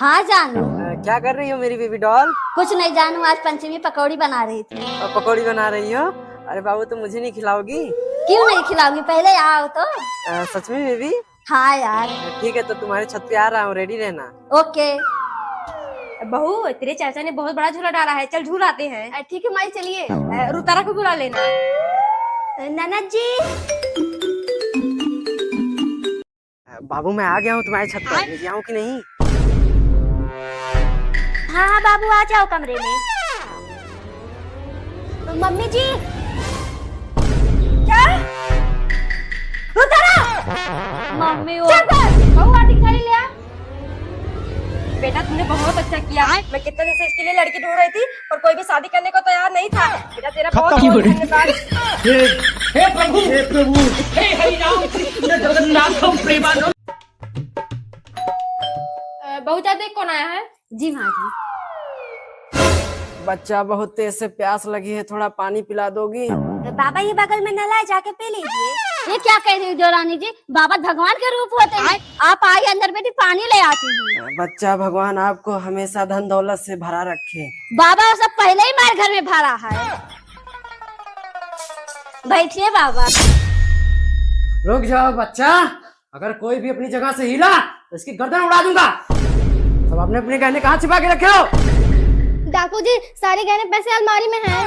हाँ जानू। क्या कर रही हो मेरी बेबी डॉल? कुछ नहीं जानू, आज पंचमी पकौड़ी बना रही थी। पकौड़ी बना रही हो? अरे बाबू, तुम मुझे नहीं खिलाओगी? क्यों नहीं खिलाऊंगी, पहले आओ तो। सच में बेबी? हाँ यार। ठीक है, तो तुम्हारे छत पे आ रहा हूँ, रेडी रहना। ओके। बहू, तेरे चाचा ने बहुत बड़ा झूला डाला है, चल झूलाते हैं। ठीक है माई, चलिए। रुतारा को बुला लेना। ननद जी। बाबू, मैं आ गया हूँ तुम्हारे छत पर, लेके आऊँ कि नहीं? हाँ हाँ बाबू, आ जाओ कमरे में। मम्मी जी। क्या? रुतारा! मम्मी वो बहू, आटी की थाली ले आ। बेटा, तुमने बहुत अच्छा किया। मैं कितने दिन से इसके लिए लड़की ढूंढ रही थी, पर कोई भी शादी करने को तैयार नहीं था। बेटा, तेरा बहुत बहुत धन्यवाद। हे प्रभु, हे हरि राम कृष्ण जगन्नाथ प्रेमानंद। बहू, चाचा देख कौन आया है? जी माँ जी। बच्चा, बहुत तेज से प्यास लगी है, थोड़ा पानी पिला दोगी? बाबा, ये बगल में नल है, जाके पी लीजिए। ये क्या कह रही हो रानी जी, बाबा भगवान के रूप होते हैं। आप आइए अंदर, बेटी पानी ले आती हूँ। बच्चा, भगवान आपको हमेशा धन दौलत से भरा रखे। बाबा सब पहले ही हमारे घर में भरा है। बैठिए बाबा। रुक जाओ बच्चा, अगर कोई भी अपनी जगह से हिला तो इसकी गर्दन उड़ा दूंगा। सब अपने अपने गहने कहाँ छिपा के रखे हो? डाकू जी, सारे गहने पैसे अलमारी में हैं।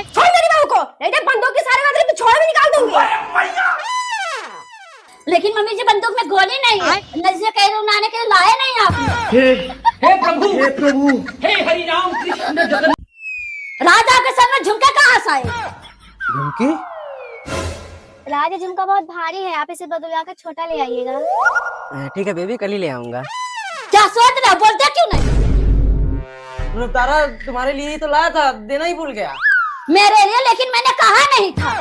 छोड़ मेरी बहू को, नहीं तो बंदूक के सारे वाले पिछोड़े भी निकाल दूंगी। लेकिन मम्मी जी, बंदूक में गोली नहीं है। नजर कह रहे उन्होंने के लाए नहीं आपने। हे प्रभु, हे हरि राम कृष्ण जगन्नाथ। राजा के सर में झुमका कहाँ से आए? झुमकी? राजा झुमका बहुत भारी है, आप इसे बदलवा कर छोटा ले आइएगा। ठीक है बेबी, कल ही ले आऊंगा। क्या सोच रहे हो, बोलते क्यों नहीं? तारा, तुम्हारे लिए ही तो लाया था, देना ही भूल गया। मेरे लिए? लेकिन मैंने कहा नहीं था।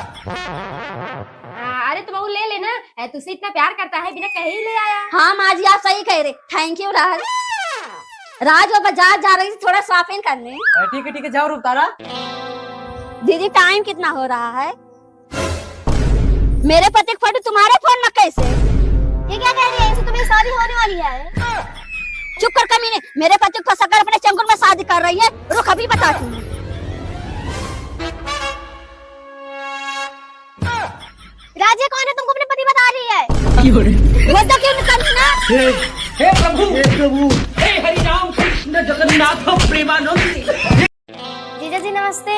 अरे तो बहू ले लेना, तुझसे इतना प्यार करता है, बिना कहे ही ले आया। हाँ माँ जी, आप सही कह रहे। थैंक यू राज। राज वो बाजार जा रही थी थोड़ा शॉपिंग करने। ठीक है, जाओ रूप तारा। दीदी, टाइम कितना हो रहा है? मेरे पति की फोटो तुम्हारे फोन में कैसे? ये क्या कह रही है, इसे तुम्हें शादी होने वाली है। चुप कर कमीने, मेरे पति को फंसाकर अपने चंगुल में शादी कर रही है। रुक, अभी बताती हूँ। राजा कौन है, तुमको अपने पति बता रही है? बोलता क्यों नहीं ना? हे प्रभु, हे हरि राम कृष्ण जगन्नाथ प्रेमानंद। जीजा जी नमस्ते।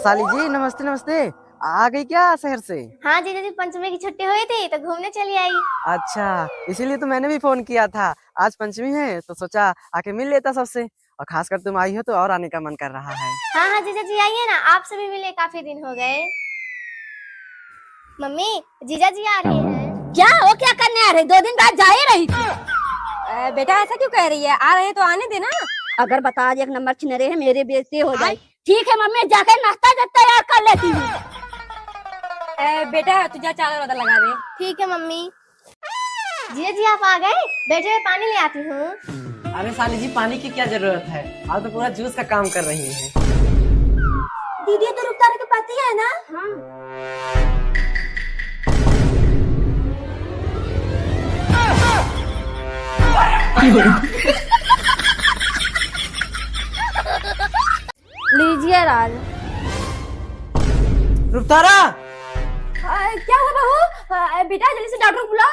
साली जी, नमस्ते नमस्ते। आ गई क्या शहर से? हाँ जीजा जी, पंचमी की छुट्टी हुई थी तो घूमने चली आई। अच्छा, इसीलिए तो मैंने भी फोन किया था। आज पंचमी है तो सोचा आके मिल लेता सबसे, और खासकर तुम आई हो तो और आने का मन कर रहा है। हाँ हाँ जीजा जी, आइए ना, आपसे भी मिले काफी दिन हो गए। मम्मी, जीजा जी आ रही है। क्या वो क्या करने आ रहे? 2 दिन बाद जा ही रही थी। बेटा, ऐसा क्यों कह रही है? आ रहे तो आने देना। अगर बता दिया 1 नंबर छिनरे है, मेरे बेइज्जती हो जाए। ठीक है मम्मी, जाकर नाश्ता तैयार कर लेती हूँ। बेटा, तुझे चादर वादर लगा दे। ठीक है मम्मी। जीजा जी आप आ गए, बैठे हुए पानी ले आती हूँ। अरे साली जी, पानी की क्या जरूरत है, आप तो पूरा जूस का काम कर रही है। दीदी, तो रुकतारे के पति है ना? हाँ। लीजिए राज। रुपतारा, क्या हुआ बहू? बेटा, जल्दी से डॉक्टर को बुला।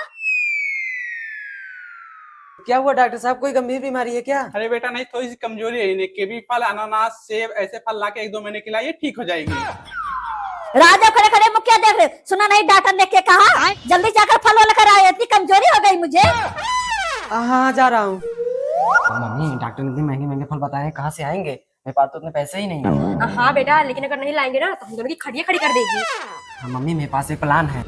क्या हुआ डॉक्टर साहब, कोई गंभीर बीमारी है क्या? अरे बेटा, नहीं, थोड़ी सी कमजोरी है इन्हें। कीवी फल, अनानास, सेब, ऐसे फल लाके 1-2 महीने खिलाइए, ठीक हो जाएगी। राजा खड़े खड़े मुख क्या देख रहे? सुना नहीं डॉक्टर ने क्या कहा? जल्दी जाकर फल लेकर आए, इतनी कमजोरी हो गई मुझे। हाँ, जा रहा हूँ। मम्मी, डॉक्टर ने इतने महंगे महंगे फल बताए हैं, कहाँ से आएंगे? मेरे पास तो उतने पैसे ही नहीं है। हाँ बेटा, लेकिन अगर नहीं लाएंगे ना तो हम दोनों की खड़िया खड़ी कर देगी। हाँ मम्मी, मेरे पास एक प्लान है।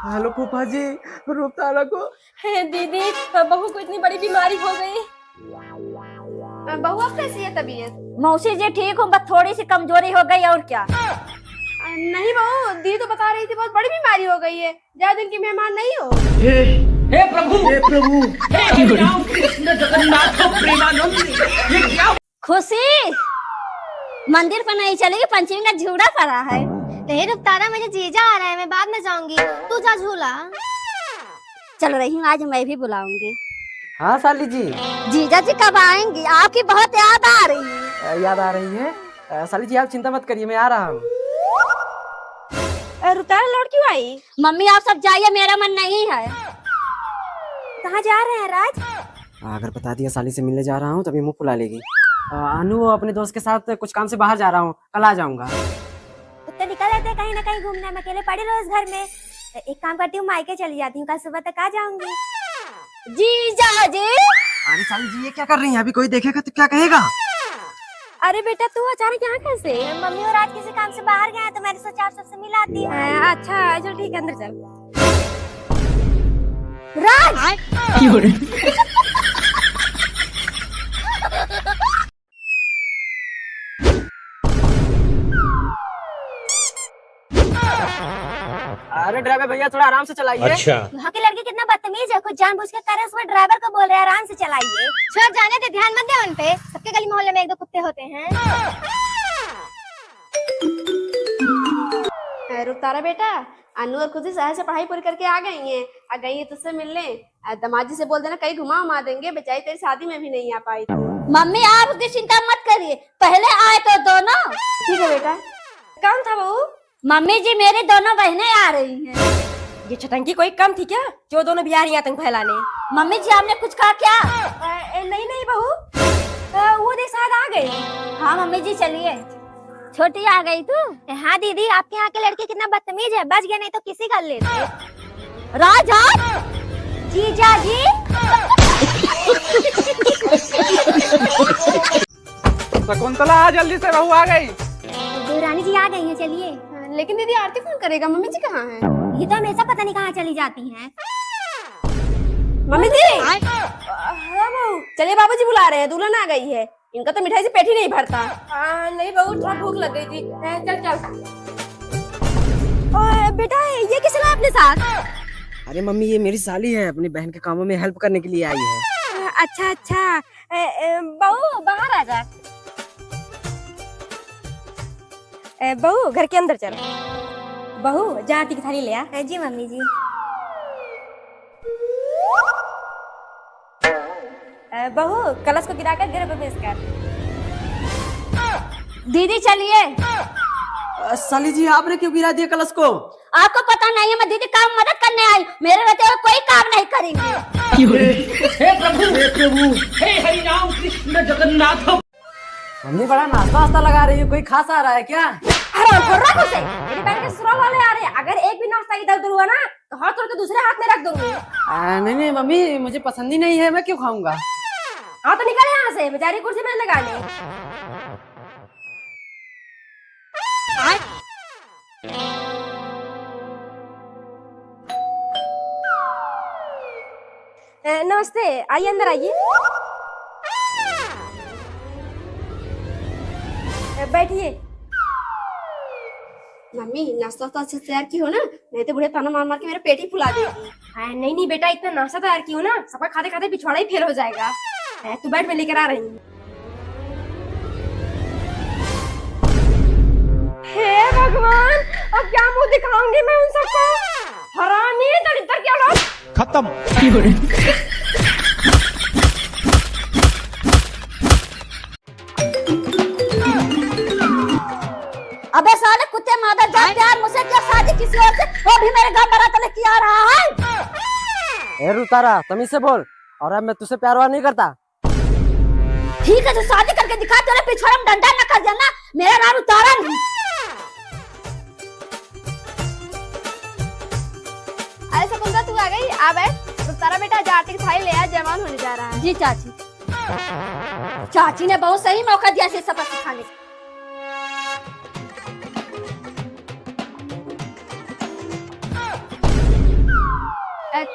हेलो फूफा जी, रुपतारा को। दीदी, बहू को इतनी बड़ी बीमारी हो गई। बहू, अब कैसी है तबीयत? मौसी जी ठीक हूँ, बस थोड़ी सी कमजोरी हो गई, और क्या। नहीं बहू, दीदी तो बता रही थी बहुत बड़ी बीमारी हो गई है, ज्यादा दिन की मेहमान नहीं हो। हे प्रभु, हे हरि राम कृष्ण जगन्नाथ प्रेमानंद। ये क्या? खुशी, मंदिर पर नहीं चलेगी, पंचमी का झूला पड़ा है। नहीं रुकतारा, मुझे जीजा आ रहा है, मैं बाद में जाऊंगी, तू जा झूला। चल रही हूँ, आज मैं भी बुलाऊंगी। हाँ साली जी। जीजा जी कब आएंगी? आपकी बहुत याद आ रही है। याद आ रही है? साली जी आप चिंता मत करिए, मैं आ रहा हूँ। रुतारा लौट क्यों आई? मम्मी आप सब जाइए, मेरा मन नहीं है। कहाँ जा रहे हैं राज? अगर बता दिया साली से मिलने जा रहा हूँ तभी मुंह फुला लेगी। अनु अपने दोस्त के साथ कुछ काम से बाहर जा रहा हूँ, कल आ जाऊंगा। तो निकल लेते कहीं ना कहीं घूमने, मैं अकेले पड़ी रोज घर में। एक काम करती हूँ, मायके चली जाती हूँ, कल सुबह तक आ जाऊंगी। जीजा जी। अरे साली जी ये क्या कर रही हैं? अभी कोई देखेगा तो क्या कहेगा? अरे बेटा तू अचानक यहाँ कैसे? मम्मी और आज किसी काम से बाहर गए हैं, तो मैंने सोचा आप सबसे मिलाती हूँ। अच्छा चल ठीक है, अंदर चल। अरे ड्राइवर भैया थोड़ा आराम से चलाइए। अच्छा। वहाँ की लड़की कितना बदतमीज है, कुछ जानबूझ के करे, उसमें ड्राइवर को बोल रहे हैं आराम से चलाइए। छोड़ जाने दे, ध्यान मत दे उन पे, सबके गली मोहल्ले में एक दो कुत्ते होते हैं। रुतारा बेटा, अनु और खुशी शहर से पढ़ाई पूरी करके आ गई हैं, तुझसे मिलने। दमाजी से बोल देना कहीं घुमा देंगे, बेचारी तेरी शादी में भी नहीं आ पाई। मम्मी आप उसकी चिंता मत करिए, पहले आए तो दोनों। ठीक है बेटा। कौन था बहू? मम्मी जी मेरी दोनों बहनें आ रही हैं। ये छटंकी कोई कम थी क्या, जो दोनों भी आ रही हैं आतंक फैलाने? मम्मी जी आपने कुछ कहा क्या? नहीं बहू, वो देख शायद आ गई। हाँ मम्मी जी चलिए। छोटी आ गई तू? हाँ दीदी, आपके यहाँ के लड़के कितना बदतमीज है, बच गए नहीं तो किसी कर लेते। राजा जीजा जी। शकुंतला आ जल्दी से, बहू आ गई। रानी जी आ गई हैं, चलिए। लेकिन दीदी आरती कौन करेगा? मम्मी जी कहाँ हैं? ये तो हमेशा पता नहीं कहाँ चली जाती हैं। मम्मी जी। हाँ बहू, चलिए बाबूजी बुला रहे हैं, दुल्हन आ गई है, इनका तो मिठाई से पेट ही नहीं भरता। नहीं बहू, थोड़ा भूख लग गई थी। चल। बेटा ये किस लाए अपने साथ? अरे मम्मी ये मेरी साली है, अपनी बहन के कामों में हेल्प करने के लिए आई है। अच्छा। बहू बाहर आ जा। बहू घर के अंदर चल। बहू जा आरती की थाली ले आ। जी मम्मी जी। बहू कलश को गिराकर गिर पे पेश कर। दीदी चलिए। साली जी आपने क्यों गिरा दिया कलश को? आपको पता नहीं है, मैं दीदी काम मदद करने आई, मेरे रहते हुए कोई काम नहीं करेंगे। हे प्रभु, हे हरि राम कृष्ण जगन्नाथ। मम्मी बड़ा नाश्ता वास्ता लगा रही है, कोई खास आ रहा है क्या? मेरी बहन के ससुराल वाले आ रहे हैं, अगर एक भी नाश्ता इधर उधर हुआ ना तो हाथ तोड़ के दूसरे हाथ में रख दूंगी। नहीं मम्मी मुझे पसंद ही नहीं है, मैं क्यों खाऊंगा? हाँ तो निकल यहाँ से, बेचारी कुर्सी में लगा ले। नमस्ते, आइए अंदर आइए। बैठिए। मम्मी नाश्ता तो अच्छे से तैयार की हो ना, नहीं तो बुढ़े ताना मार के मेरा पेट ही फुला देगी। नहीं बेटा, इतना नाश्ता तैयार की हो ना, सबका खाते खाते पिछवाड़ा ही फेल हो जाएगा। तू बैठ, मैं लेकर आ रही हूँ। हे भगवान, अब क्या मुंह दिखाऊंगी मैं उन सबको? हरामी दरिद्र के औलाद। खत्म। अबे साले कुत्ते मादर जात, प्यार मुझसे क्या, शादी किसी और से, वो भी मेरे घर बारात लेके आ रहा है। ए रुतारा तमीज से बोल, और अब मैं तुझसे प्यार वार नहीं करता। ठीक है तो शादी करके दिखा, तेरे पिछवाड़े में डंडा न कर देना, मेरा नाम उतारा नहीं। अरे शकुंतला तू आ गई, आ बैठ। रुतारा बेटा जा आरती की थाली ले आ, जवान होने जा रहा है। जी चाची। चाची ने बहुत सही मौका दिया इसे सबक सिखाने का।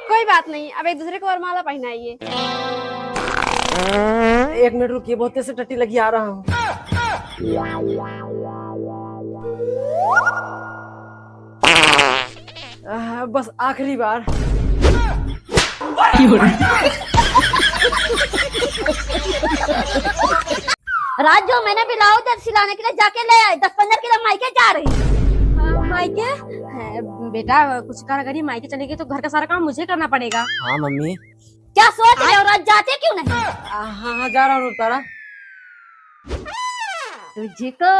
कोई बात नहीं, अब एक दूसरे को वरमाला पहनाइए। एक मिनट रुकिए, बहुत तेज से टट्टी लगी, आ रहा हूँ। बस आखिरी बार। रात जो मैंने ब्लाउज सिलाने के लिए जाके ले आए 10-15 किलो मायके जा रही। मायके बेटा कुछ कर, अगर ये मायके चलेगी तो घर का सारा काम मुझे करना पड़ेगा। हाँ मम्मी। क्या सोच रहे हो, रात जाते क्यों नहीं? हाँ जा रहा हूँ तारा। तुझको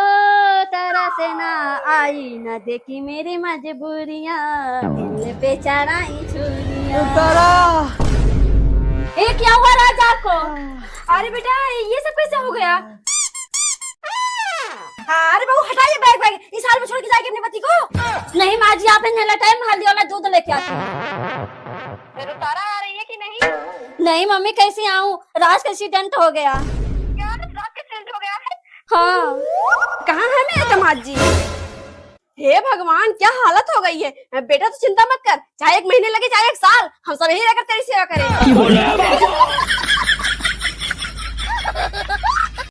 तरह से ना आई न देखी मेरी मजबूरियां, दिल पे चढ़ाई छुरियां। तारा ये क्या हुआ राज आपको? अरे बेटा ये सब कैसे हो गया? अरे बहू हटाइए बैग बैग, इस हाल में छोड़ के जाएगी अपने पति को? नहीं माँ जी, आपने नेला टाइम हल्दी वाला दूध लेके आती हूँ। तो तारा आ रही है कि नहीं? नहीं मम्मी कैसे आऊँ, राज का एक्सीडेंट हो गया। क्या रात के एक्सीडेंट हो गया है? हाँ। कहाँ है मेरे दामाद जी? हे भगवान क्या हालत हो गई है। बेटा तो चिंता मत कर, चाहे 1 महीने लगे चाहे 1 साल, हम सब यही रहकर तेरी सेवा करें।